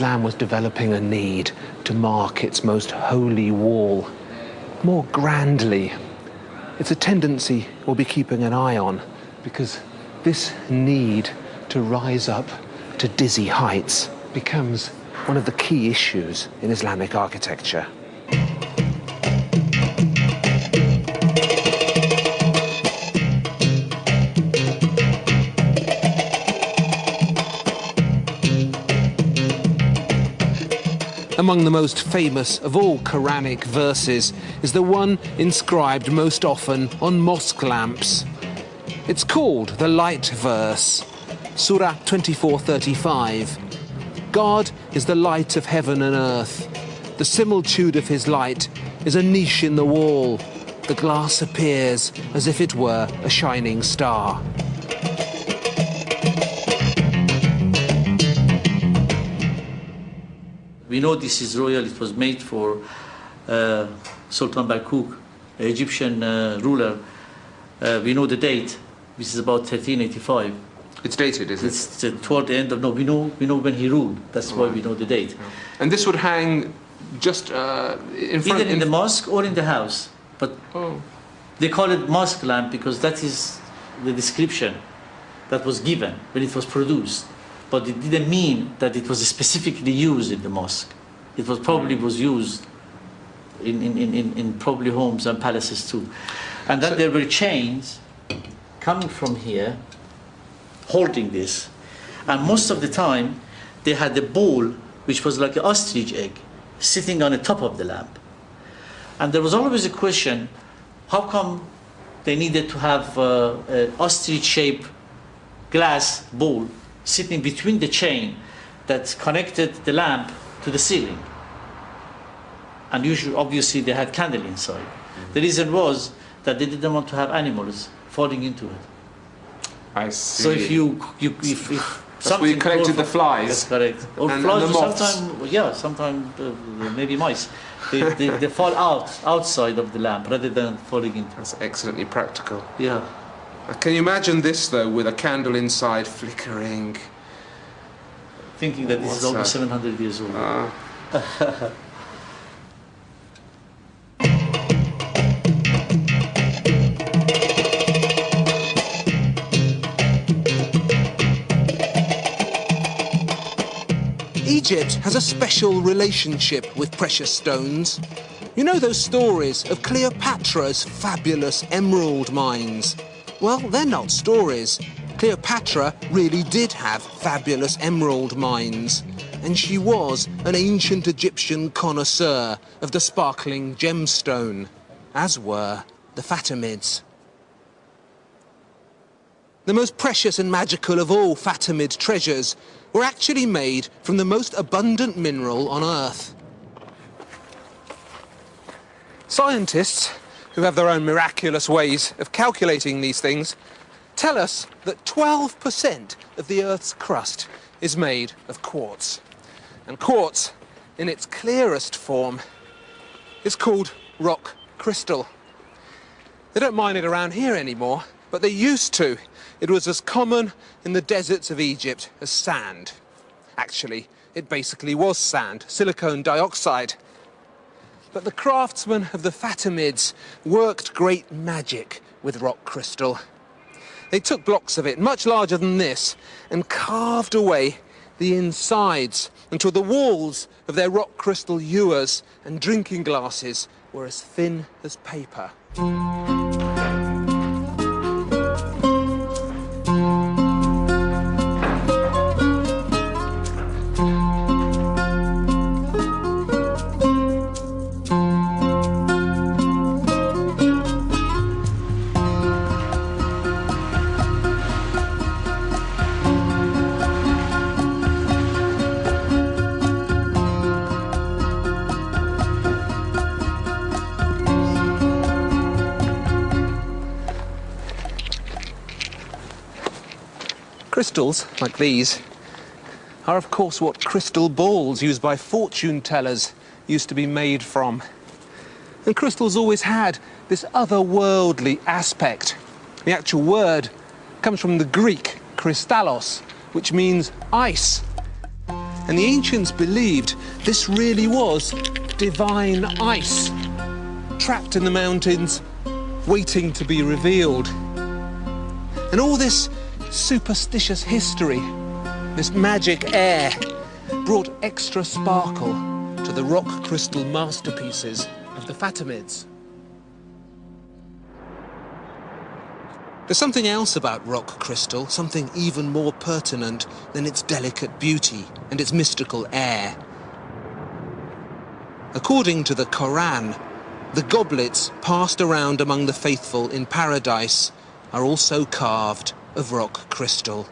Islam was developing a need to mark its most holy wall more grandly. It's a tendency we'll be keeping an eye on, because this need to rise up to dizzy heights becomes one of the key issues in Islamic architecture. Among the most famous of all Quranic verses is the one inscribed most often on mosque lamps. It's called the light verse, Surah 24:35. God is the light of heaven and earth. The similitude of his light is a niche in the wall. The glass appears as if it were a shining star. We know this is royal. It was made for Sultan Barkuk, Egyptian ruler. We know the date, which is about 1385. It's dated, is it? It's toward the end of, no, we know when he ruled. That's why we know the date. Yeah. And this would hang just in front... Either in the mosque or in the house. But they call it mosque lamp because that is the description that was given when it was produced. But it didn't mean that it was specifically used in the mosque. It was probably was used in probably homes and palaces too. And then there were chains coming from here, holding this. And most of the time, they had a ball, which was like an ostrich egg, sitting on the top of the lamp. And there was always a question, how come they needed to have an ostrich-shaped glass bowl sitting between the chain that connected the lamp to the ceiling? And usually, obviously, they had candle inside. The reason was that they didn't want to have animals falling into it. I see. So if that's where you collected the flies. That's correct. Or and flies, the moths. sometimes maybe mice. They fall outside of the lamp rather than falling into it. That's excellently practical. Yeah. Can you imagine this, though, with a candle inside flickering? Thinking that this is almost 700 years old. Egypt has a special relationship with precious stones. You know those stories of Cleopatra's fabulous emerald mines? Well, they're not stories. Cleopatra really did have fabulous emerald mines, and she was an ancient Egyptian connoisseur of the sparkling gemstone, as were the Fatimids. The most precious and magical of all Fatimid treasures were actually made from the most abundant mineral on Earth. Scientists, who have their own miraculous ways of calculating these things, tell us that 12% of the Earth's crust is made of quartz. And quartz, in its clearest form, is called rock crystal. They don't mine it around here anymore, but they used to. It was as common in the deserts of Egypt as sand. Actually, it basically was sand, silicon dioxide. But the craftsmen of the Fatimids worked great magic with rock crystal. They took blocks of it, much larger than this, and carved away the insides until the walls of their rock crystal ewers and drinking glasses were as thin as paper. Crystals, like these, are of course what crystal balls used by fortune tellers used to be made from. And crystals always had this otherworldly aspect. The actual word comes from the Greek kristallos, which means ice. And the ancients believed this really was divine ice, trapped in the mountains, waiting to be revealed. And all this superstitious history, this magic air, brought extra sparkle to the rock crystal masterpieces of the Fatimids. There's something else about rock crystal, something even more pertinent than its delicate beauty and its mystical air. According to the Quran, the goblets passed around among the faithful in paradise are also carved of rock crystal.